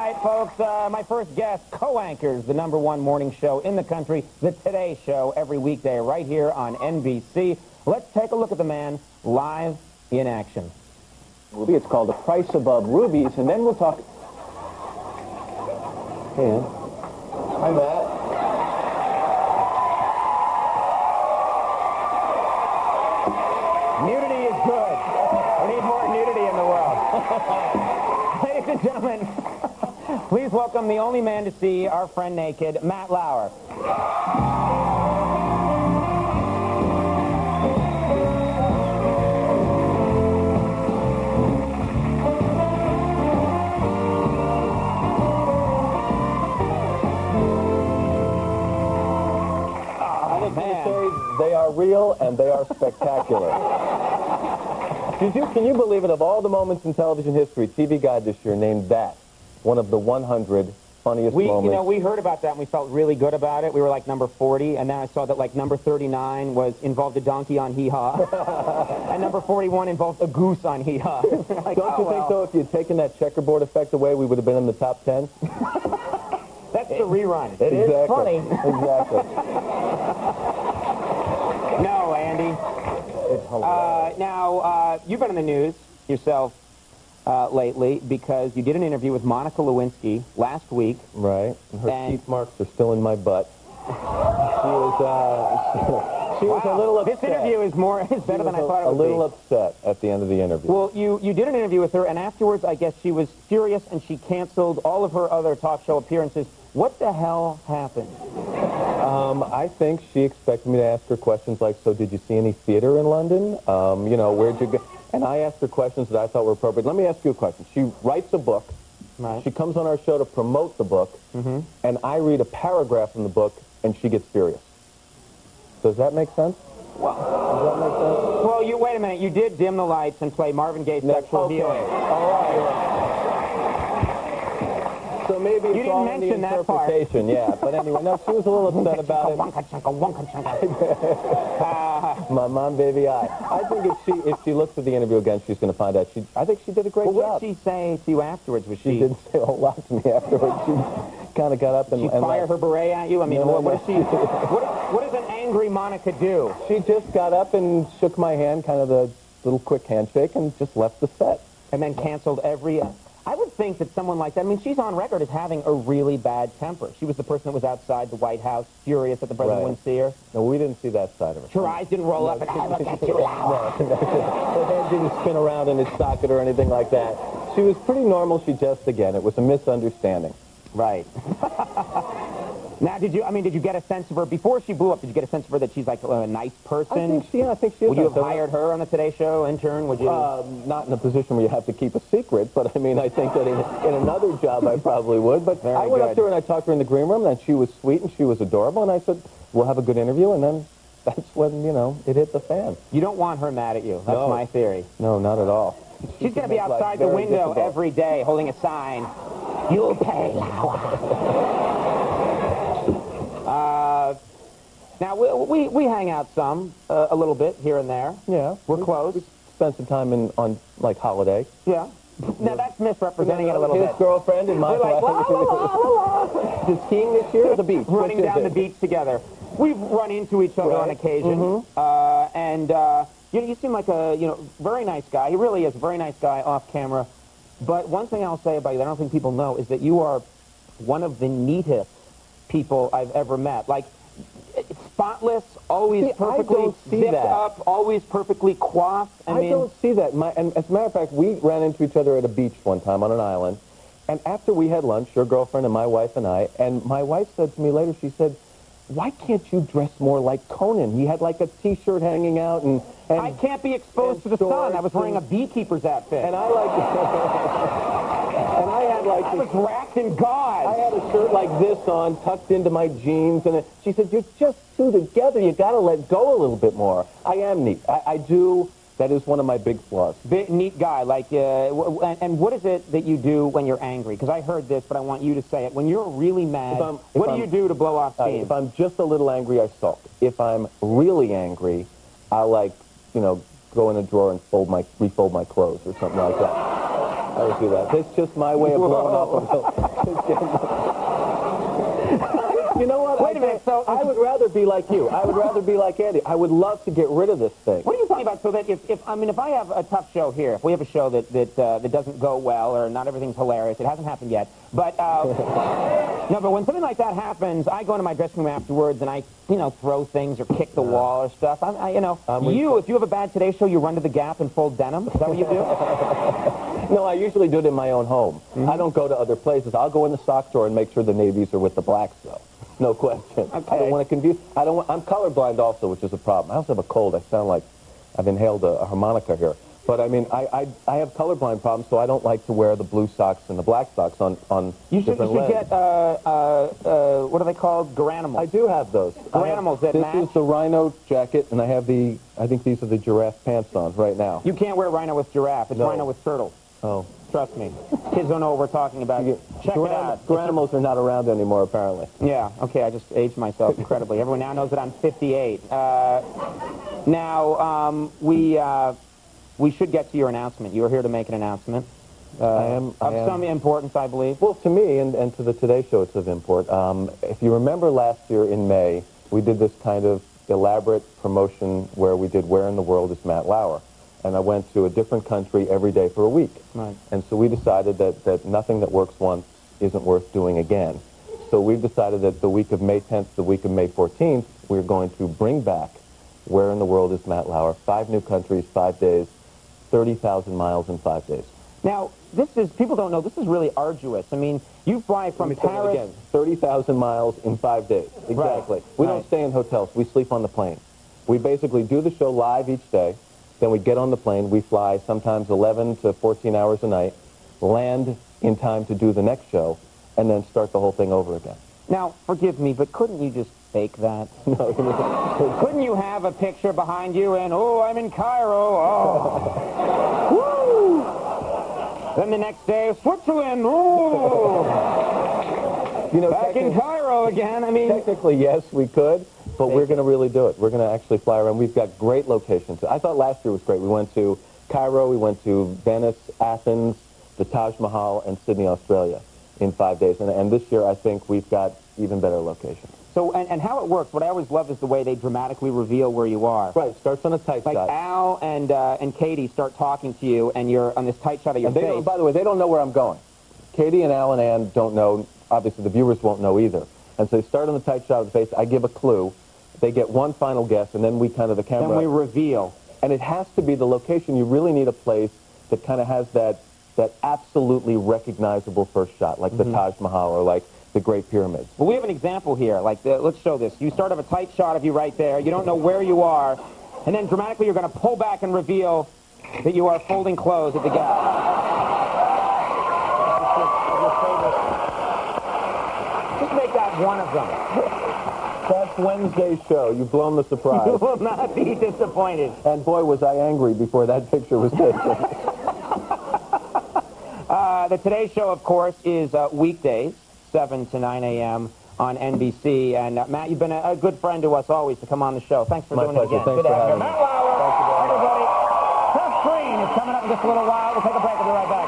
right, folks, my first guest co-anchors the #1 morning show in the country, The Today Show, every weekday right here on NBC. Let's take a look at the man live in action. It's called The Price Above Rubies, and then we'll talk... Hey, Ann. Hi, Matt. Nudity is good. We need more nudity in the world. Ladies and gentlemen, please welcome the only man to see our friend naked, Matt Lauer. They are real, and they are spectacular. Can you believe it? Of all the moments in television history, TV Guide this year named that one of the 100 funniest moments. You know, we heard about that, and we felt really good about it. We were like number 40, and then I saw that like number 39 involved a donkey on hee-haw, and number 41 involved a goose on hee-haw. Like, Don't you think, though, if you'd taken that checkerboard effect away, we would have been in the top 10? That's the rerun. It is funny. Exactly. No, Andy. It's hilarious. Now, you've been in the news yourself lately because you did an interview with Monica Lewinsky last week. Right. And her teeth marks are still in my butt. She was a little upset. This interview is better than I thought it would be. A little upset at the end of the interview. Well, you did an interview with her, and afterwards, I guess she was furious, and she canceled all of her other talk show appearances. What the hell happened? I think she expected me to ask her questions like, so did you see any theater in London? You know, where'd you go? And I asked her questions that I thought were appropriate. Let me ask you a question. She writes a book. Right. She comes on our show to promote the book, and I read a paragraph in the book, and she gets furious. Does that make sense? Well, does that make sense? Well, wait a minute. You did dim the lights and play Marvin Gaye's Sexual Healing. All right. So maybe it's all in the interpretation, yeah. But anyway, no, she was a little upset about it. My mom, baby, I think if she looks at the interview again, she's going to find out. I think she did a great job. What did she say to you afterwards? She didn't say a whole lot to me afterwards. She kind of got up and... She fired her beret at you? I mean, what does an angry Monica do? She just got up and shook my hand, kind of a little quick handshake, and just left the set. And then canceled every... I would think that someone like that, I mean, she's on record as having a really bad temper. She was the person that was outside the White House, furious that the president wouldn't see her. No, we didn't see that side of it. Her eyes didn't roll up and look at you. Her head didn't spin around in its socket or anything like that. She was pretty normal. She just, again, it was a misunderstanding. Right. Now, did you get a sense of her, before she blew up, did you get a sense of her that she's like a nice person? I think she is. Would you have hired her on the Today Show, intern? Would you? Not in a position where you have to keep a secret, but I mean, I think that in another job I probably would. But I went up to her and I talked to her in the green room, and she was sweet and she was adorable, and I said, we'll have a good interview, and then that's when, you know, it hit the fan. You don't want her mad at you. That's my theory. No, not at all. She's going to be outside the window every day holding a sign, "You'll pay, Lauer." Now, we hang out some, a little bit here and there. Yeah. We're close. We spend some time on like, holiday. Yeah. Now, that's misrepresenting it a little bit. His girlfriend and my wife. Like, is skiing this year or the beach? Running down the beach together. We've run into each other on occasion. And you seem like a very nice guy. He really is a very nice guy off camera. But one thing I'll say about you that I don't think people know is that you are one of the neatest people I've ever met. Like, spotless, always perfectly zipped up, always perfectly coiffed. I mean, don't see that. And as a matter of fact, we ran into each other at a beach one time on an island. And after we had lunch, your girlfriend and my wife and I, and my wife said to me later, she said, why can't you dress more like Conan? He had like a T-shirt hanging out and I can't be exposed to the sun. I was wearing a beekeeper's outfit. And I I was racked in gauze. I had a shirt like this on, tucked into my jeans, and she said, you're just two together. You got to let go a little bit more. I am neat. I do. That is one of my big flaws. Neat guy. Like, and what is it that you do when you're angry? Because I heard this, but I want you to say it. When you're really mad, what do you do to blow off steam? If I'm just a little angry, I sulk. If I'm really angry, I go in a drawer and refold my clothes or something like that. would do that. It's just my way of blowing up a bill. You know what? Wait a minute. So I would rather be like you. I would rather be like Andy. I would love to get rid of this thing. What are you talking about? So that if I have a tough show here, if we have a show that doesn't go well or not everything's hilarious, it hasn't happened yet. But no, but when something like that happens, I go into my dressing room afterwards and I throw things or kick the wall or stuff. If you have a bad Today Show, you run to the Gap and fold denim. Is that what you do? No, I usually do it in my own home. I don't go to other places. I'll go in the sock drawer and make sure the navies are with the blacks, though. No question. Okay. I don't want to confuse. I'm colorblind also, which is a problem. I also have a cold. I sound like I've inhaled a harmonica here. But I mean, I have colorblind problems, so I don't like to wear the blue socks and the black socks on you should different legs. Get what are they called? Garanimals. I do have those. Garanimals that match. This is the rhino jacket, and I have I think these are the giraffe pants on right now. You can't wear rhino with giraffe. It's rhino with turtle. Oh. Trust me. Kids don't know what we're talking about. Check it out. Garanimals are not around anymore, apparently. Yeah, okay, I just aged myself incredibly. Everyone now knows that I'm 58. Now, we should get to your announcement. You are here to make an announcement. I am. Of some importance, I believe. Well, to me and to the Today Show, it's of import. If you remember last year in May, we did this kind of elaborate promotion where we did Where in the World is Matt Lauer? And I went to a different country every day for a week. Right. And so we decided that nothing that works once isn't worth doing again. So we've decided that the week of May 10th, the week of May 14th, we're going to bring back Where in the World is Matt Lauer? 5 new countries, 5 days, 30,000 miles in 5 days. Now, people don't know, this is really arduous. I mean, you fly from Paris... Again, 30,000 miles in 5 days. Exactly. Right. We don't stay in hotels. We sleep on the plane. We basically do the show live each day. Then we get on the plane, we fly sometimes 11 to 14 hours a night, land in time to do the next show, and then start the whole thing over again. Now, forgive me, but couldn't you just fake that? No. Couldn't you have a picture behind you and, oh, I'm in Cairo, oh. Woo! Then the next day, Switzerland, oh. Back in Cairo again, I mean... Technically, yes, we could. But we're going to really do it. We're going to actually fly around. We've got great locations. I thought last year was great. We went to Cairo, we went to Venice, Athens, the Taj Mahal, and Sydney, Australia in 5 days. And this year, I think we've got even better locations. So, and how it works, what I always love is the way they dramatically reveal where you are. Right, it starts on a tight shot. Like Al and Katie start talking to you, and you're on this tight shot of your face. By the way, they don't know where I'm going. Katie and Al and Ann don't know. Obviously, the viewers won't know either. And so they start on the tight shot of the face. I give a clue. They get one final guess, and then we kind of the camera... Then we reveal. And it has to be the location. You really need a place that kind of has that absolutely recognizable first shot, like the Taj Mahal or like the Great Pyramids. Well, we have an example here. Like, let's show this. You start off a tight shot of you right there. You don't know where you are. And then dramatically you're going to pull back and reveal that you are folding clothes at the Gap. Just make that one of them. That's Wednesday's show. You've blown the surprise. You will not be disappointed. And boy, was I angry before that picture was taken. The Today Show, of course, is weekdays, 7 to 9 a.m. on NBC. And Matt, you've been a good friend to us always to come on the show. Thanks for doing it again. Thanks for having me. Matt Lauer, everybody. Tough Green is coming up in just a little while. We'll take a break. We'll be right back.